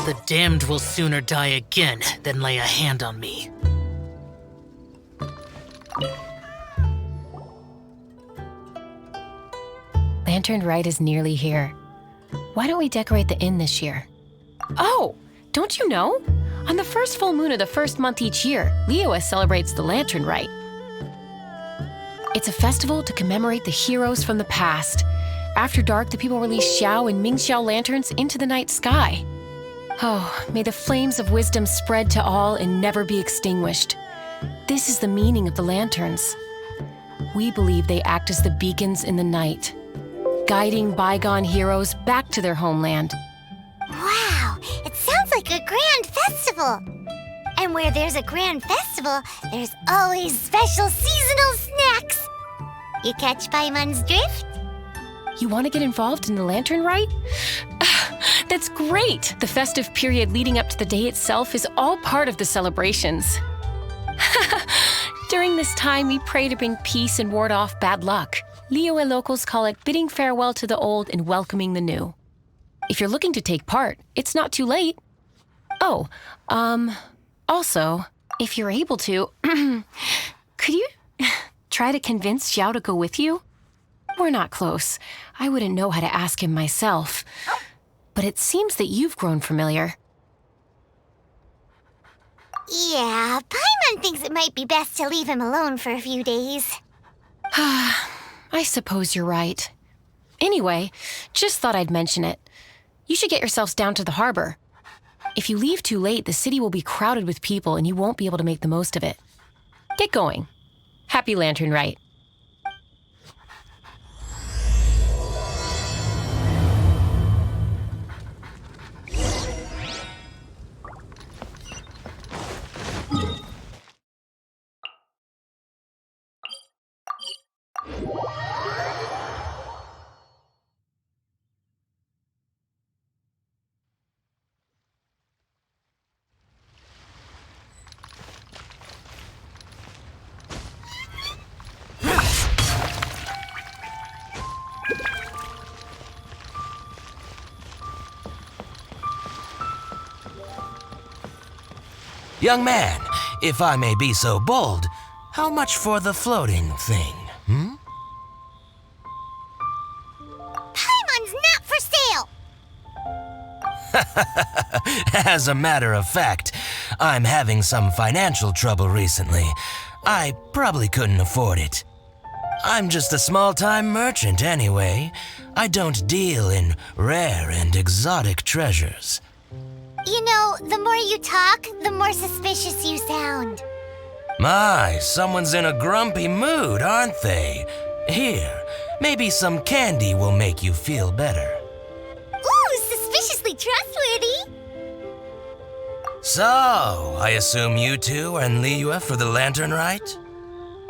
The damned will sooner die again than lay a hand on me. Lantern Rite is nearly here. Why don't we decorate the inn this year? Oh, don't you know? On the first full moon of the first month each year, Liyue celebrates the Lantern Rite. It's a festival to commemorate the heroes from the past. After dark, the people release Xiao and Mingxiao lanterns into the night sky. Oh, may the flames of wisdom spread to all and never be extinguished. This is the meaning of the lanterns. We believe they act as the beacons in the night, guiding bygone heroes back to their homeland. Wow, it sounds like a grand festival. And where there's a grand festival, there's always special seasonal snacks. You catch Paimon's drift? You want to get involved in the Lantern Rite? That's great! The festive period leading up to the day itself is all part of the celebrations. During this time, we pray to bring peace and ward off bad luck. Liyue locals call it bidding farewell to the old and welcoming the new. If you're looking to take part, it's not too late. Oh, also, if you're able to, could you try to convince Xiao to go with you? We're not close. I wouldn't know how to ask him myself. But it seems that you've grown familiar. Yeah, Paimon thinks it might be best to leave him alone for a few days. I suppose you're right. Anyway, just thought I'd mention it. You should get yourselves down to the harbor. If you leave too late, the city will be crowded with people and you won't be able to make the most of it. Get going. Happy Lantern Rite. Young man, if I may be so bold, how much for the floating thing, Paimon's not for sale! As a matter of fact, I'm having some financial trouble recently. I probably couldn't afford it. I'm just a small-time merchant anyway. I don't deal in rare and exotic treasures. You know, the more you talk, the more suspicious you sound. My, someone's in a grumpy mood, aren't they? Here, maybe some candy will make you feel better. Ooh, suspiciously trustworthy! So, I assume you two are in Liyue for the Lantern Rite?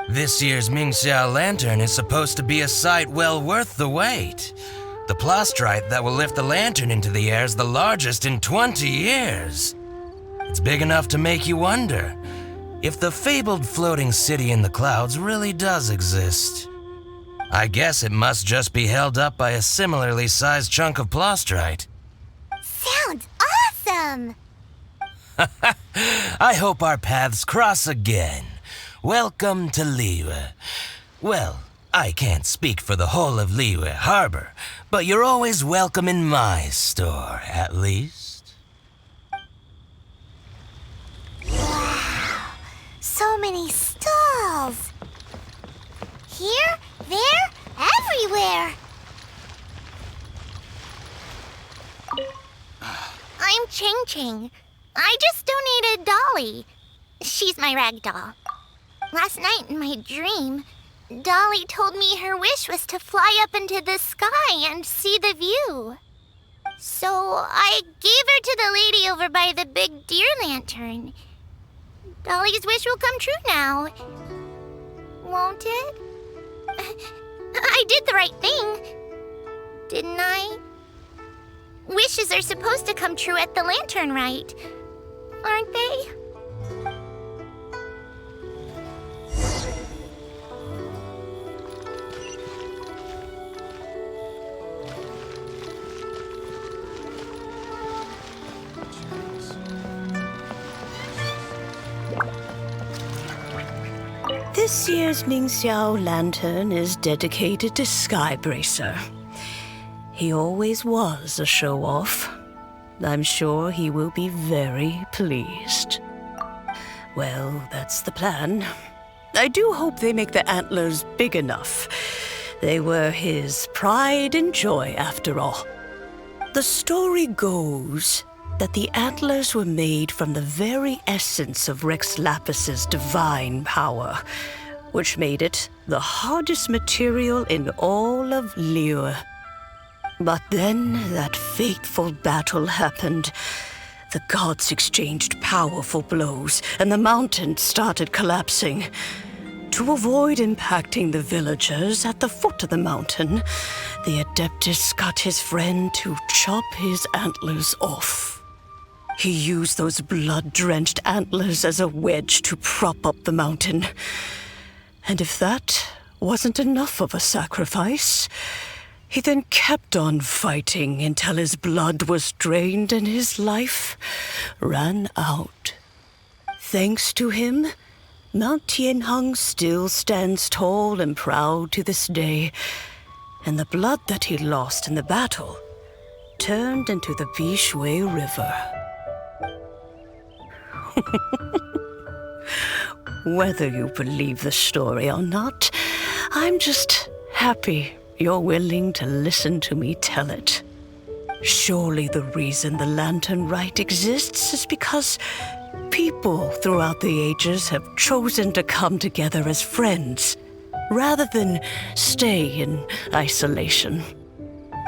This year's Mingxiao Lantern is supposed to be a sight well worth the wait. The plastrite that will lift the lantern into the air is the largest in 20 years. It's big enough to make you wonder if the fabled floating city in the clouds really does exist. I guess it must just be held up by a similarly sized chunk of plastrite. Sounds awesome! I hope our paths cross again. Welcome to Liyue. Well, I can't speak for the whole of Liyue Harbor, but you're always welcome in my store, at least. Wow, so many stalls! Here, there, everywhere! I'm Ching Ching. I just donated Dolly. She's my rag doll. Last night in my dream, Dolly told me her wish was to fly up into the sky and see the view. So I gave her to the lady over by the big deer lantern. Dolly's wish will come true now. Won't it? I did the right thing, didn't I? Wishes are supposed to come true at the Lantern Rite, aren't they? This year's Mingxiao Lantern is dedicated to Skybracer. He always was a show-off. I'm sure he will be very pleased. Well, that's the plan. I do hope they make the antlers big enough. They were his pride and joy, after all. The story goes that the antlers were made from the very essence of Rex Lapis's divine power, which made it the hardest material in all of Liyue. But then that fateful battle happened. The gods exchanged powerful blows, and the mountain started collapsing. To avoid impacting the villagers at the foot of the mountain, the Adeptus got his friend to chop his antlers off. He used those blood-drenched antlers as a wedge to prop up the mountain. And if that wasn't enough of a sacrifice, he then kept on fighting until his blood was drained and his life ran out. Thanks to him, Mount Tianheng still stands tall and proud to this day, and the blood that he lost in the battle turned into the Bishui River. Whether you believe the story or not, I'm just happy you're willing to listen to me tell it. Surely the reason the Lantern Rite exists is because people throughout the ages have chosen to come together as friends, rather than stay in isolation.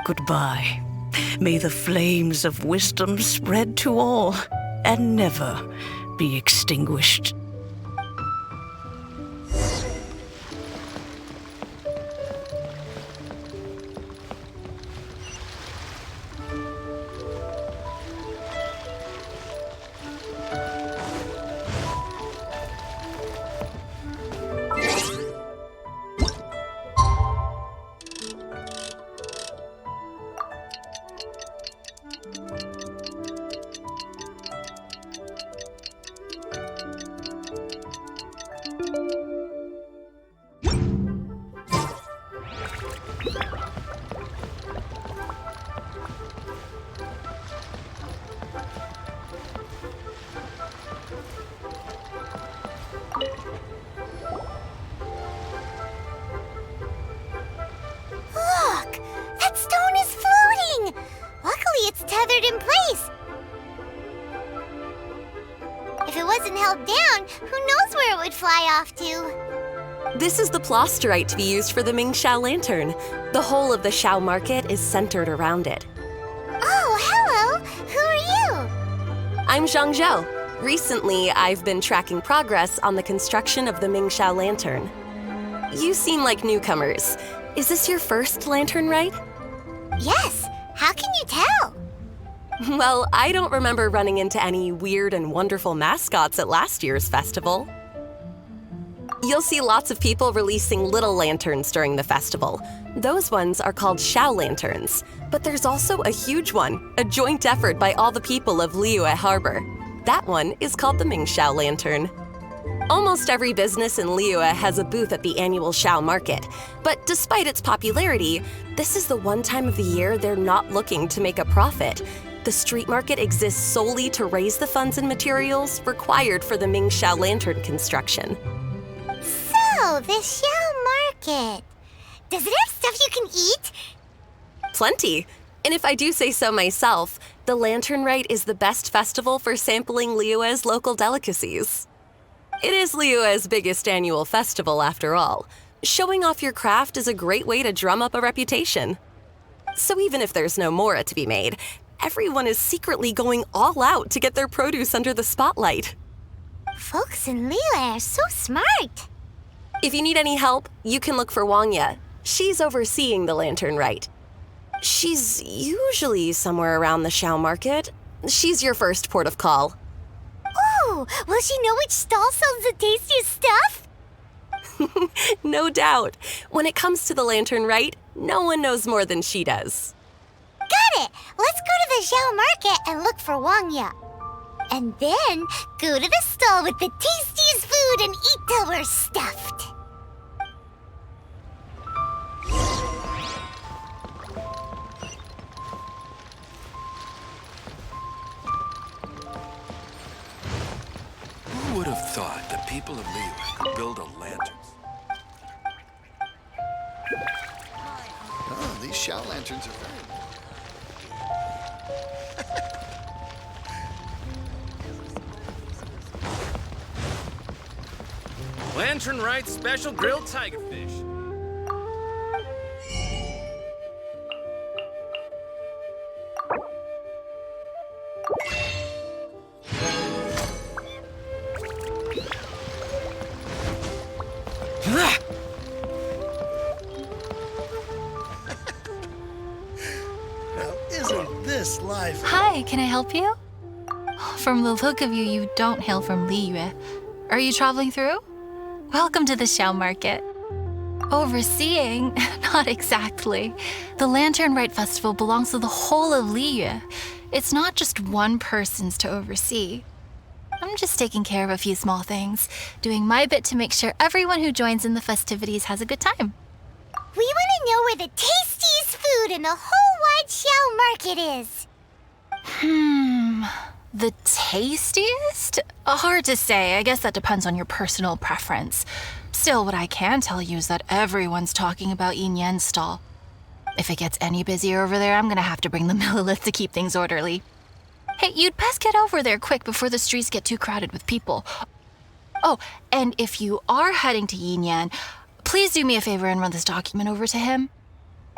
Goodbye. May the flames of wisdom spread to all and never be extinguished. Look! That stone is floating! Luckily, it's tethered in place. If it wasn't held down, who knows where it would fly off to? This is the plasterite to be used for the Mingxiao Lantern. The whole of the Xiao market is centered around it. Oh, hello! Who are you? I'm Zhang Zhao. Recently, I've been tracking progress on the construction of the Mingxiao Lantern. You seem like newcomers. Is this your first Lantern Rite? Yes. How can you tell? Well, I don't remember running into any weird and wonderful mascots at last year's festival. You'll see lots of people releasing little lanterns during the festival. Those ones are called Xiao Lanterns. But there's also a huge one, a joint effort by all the people of Liyue Harbor. That one is called the Mingxiao Lantern. Almost every business in Liyue has a booth at the annual Xiao market. But despite its popularity, this is the one time of the year they're not looking to make a profit. The street market exists solely to raise the funds and materials required for the Mingxiao Lantern construction. So, the Xiao Market. Does it have stuff you can eat? Plenty. And if I do say so myself, the Lantern Rite is the best festival for sampling Liyue's local delicacies. It is Liyue's biggest annual festival, after all. Showing off your craft is a great way to drum up a reputation. So even if there's no mora to be made, everyone is secretly going all out to get their produce under the spotlight. Folks in Liyue are so smart. If you need any help, you can look for Wangya. She's overseeing the Lantern Rite. She's usually somewhere around the Xiao market. She's your first port of call. Oh, will she know which stall sells the tastiest stuff? No doubt. When it comes to the Lantern Rite, no one knows more than she does. Got it! Let's go to the Xiao market and look for Wangya. And then go to the stall with the tastiest food and eat till we're stuffed. thought the people of Liyue could build a lantern? Oh, these Xiao lanterns are very... Lantern Rites special grilled tigerfish. Now, isn't this life? Hi, can I help you? From the look of you, you don't hail from Liyue. Are you traveling through? Welcome to the Xiao Market. Overseeing? Not exactly. The Lantern Rite Festival belongs to the whole of Liyue. It's not just one person's to oversee. I'm just taking care of a few small things, doing my bit to make sure everyone who joins in the festivities has a good time. We want to know where the tastiest food in the whole wide Xiao market is. The tastiest? Hard to say. I guess that depends on your personal preference. Still, what I can tell you is that everyone's talking about Yin Yan's stall. If it gets any busier over there, I'm gonna have to bring the millilith to keep things orderly. Hey, you'd best get over there quick before the streets get too crowded with people. Oh, and if you are heading to Yin Yan, please do me a favor and run this document over to him.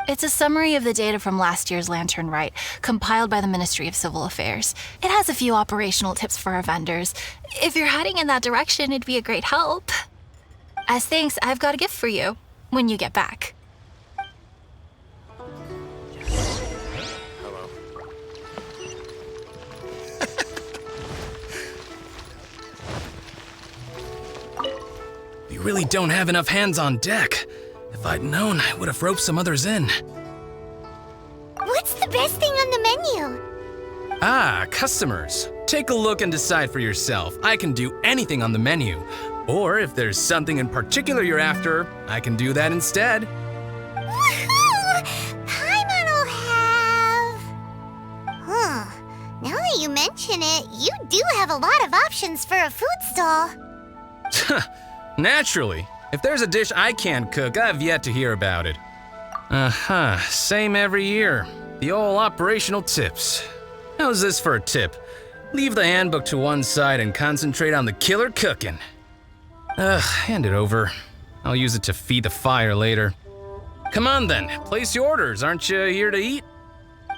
It's a summary of the data from last year's Lantern Rite, compiled by the Ministry of Civil Affairs. It has a few operational tips for our vendors. If you're heading in that direction, it'd be a great help. As thanks, I've got a gift for you when you get back. Hello. We really don't have enough hands on deck. If I'd known, I would have roped some others in. What's the best thing on the menu? Ah, customers. Take a look and decide for yourself. I can do anything on the menu. Or if there's something in particular you're after, I can do that instead. Woohoo! Paimon will have... Now that you mention it, you do have a lot of options for a food stall. Naturally. If there's a dish I can't cook, I've yet to hear about it. Same every year. The old operational tips. How's this for a tip? Leave the handbook to one side and concentrate on the killer cooking. Hand it over. I'll use it to feed the fire later. Come on then, place your orders. Aren't you here to eat?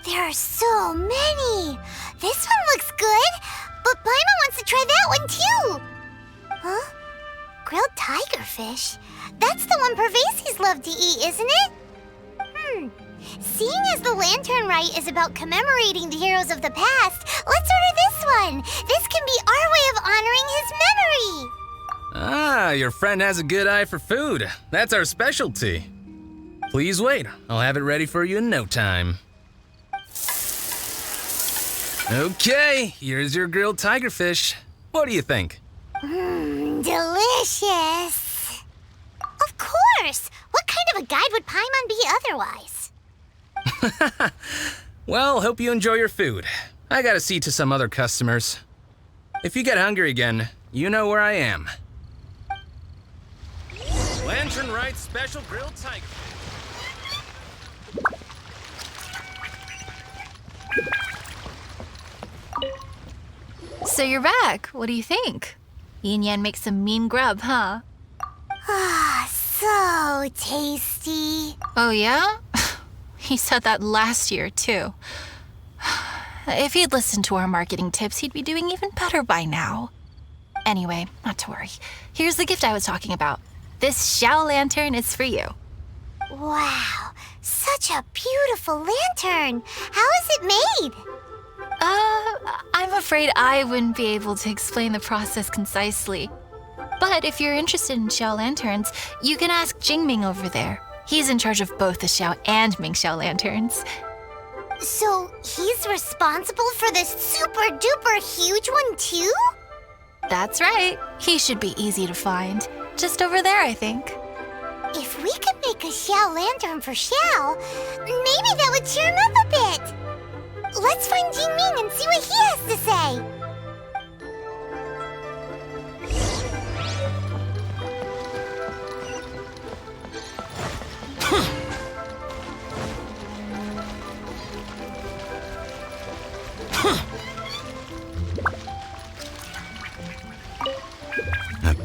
There are so many. This one looks good, but Paimon wants to try that one too. Huh? Grilled tigerfish? That's the one Pervases love to eat, isn't it? Seeing as the Lantern Rite is about commemorating the heroes of the past, let's order this one. This can be our way of honoring his memory. Ah, your friend has a good eye for food. That's our specialty. Please wait. I'll have it ready for you in no time. Okay, here's your grilled tigerfish. What do you think? Delicious. Of course. What kind of a guide would Paimon be otherwise? Well, hope you enjoy your food. I gotta see to some other customers. If you get hungry again, you know where I am. Lantern Rites special grilled tiger. So you're back. What do you think? Yin Yan makes some mean grub, huh? Ah, so tasty. Oh, yeah? He said that last year, too. If he'd listened to our marketing tips, he'd be doing even better by now. Anyway, not to worry. Here's the gift I was talking about. This Xiao lantern is for you. Wow, such a beautiful lantern. How is it made? I'm afraid I wouldn't be able to explain the process concisely. But if you're interested in Xiao lanterns, you can ask Jingming over there. He's in charge of both the Xiao and Mingxiao lanterns. So he's responsible for this super duper huge one too? That's right. He should be easy to find. Just over there, I think. If we could make a Xiao lantern for Xiao, maybe that would cheer him up a bit. Let's find Jingming and see what he has to say.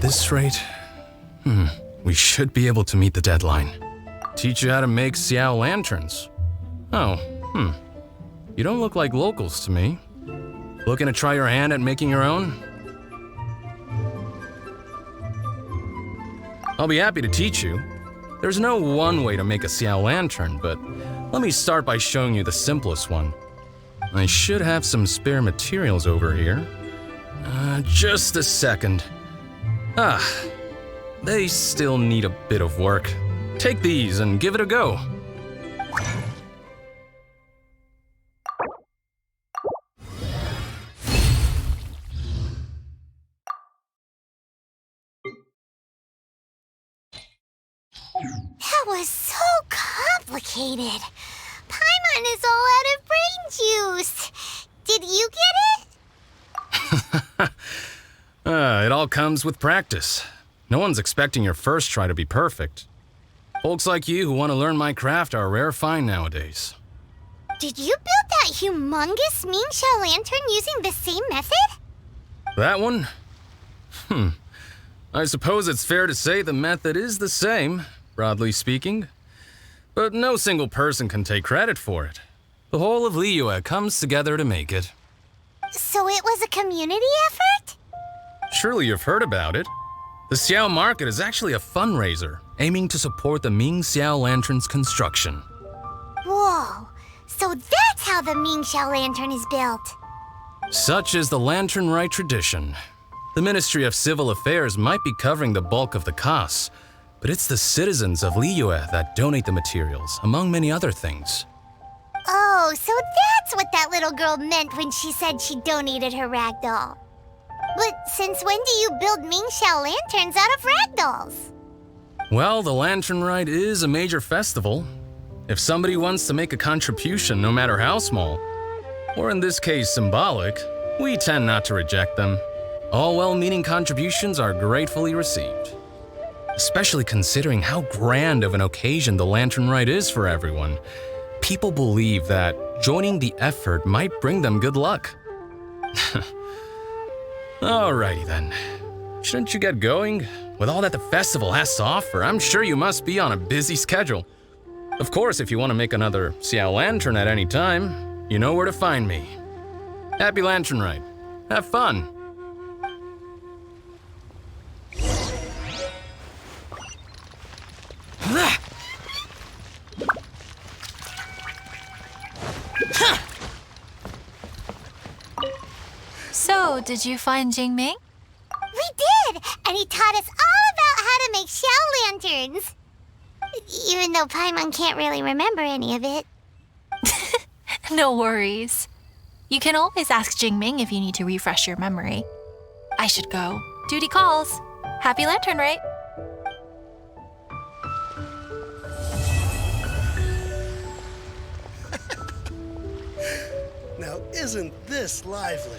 this rate, we should be able to meet the deadline. Teach you how to make Xiao lanterns. Oh, you don't look like locals to me. Looking to try your hand at making your own? I'll be happy to teach you. There's no one way to make a Xiao lantern, but let me start by showing you the simplest one. I should have some spare materials over here. Just a second. They still need a bit of work. Take these and give it a go. That was so complicated. Paimon is all out of brain juice. Did you get it? It all comes with practice. No one's expecting your first try to be perfect. Folks like you who want to learn my craft are a rare find nowadays. Did you build that humongous Mingxiao lantern using the same method? That one? I suppose it's fair to say the method is the same, broadly speaking. But no single person can take credit for it. The whole of Liyue comes together to make it. So it was a community effort? Surely you've heard about it. The Xiao Market is actually a fundraiser aiming to support the Ming Xiao Lantern's construction. Whoa, so that's how the Mingxiao lantern is built. Such is the Lantern Rite tradition. The Ministry of Civil Affairs might be covering the bulk of the costs, but it's the citizens of Liyue that donate the materials, among many other things. Oh, so that's what that little girl meant when she said she donated her ragdoll. But since when do you build Mingxiao lanterns out of ragdolls? Well, the Lantern Rite is a major festival. If somebody wants to make a contribution, no matter how small, or in this case symbolic, we tend not to reject them. All well-meaning contributions are gratefully received. Especially considering how grand of an occasion the Lantern Rite is for everyone. People believe that joining the effort might bring them good luck. Alrighty then. Shouldn't you get going? With all that the festival has to offer, I'm sure you must be on a busy schedule. Of course, if you want to make another Xiao lantern at any time, you know where to find me. Happy Lantern Rite. Have fun. So, did you find Jingming? We did! And he taught us all about how to make Xiao lanterns. Even though Paimon can't really remember any of it. No worries. You can always ask Jingming if you need to refresh your memory. I should go. Duty calls. Happy Lantern Rite. Now, isn't this lively?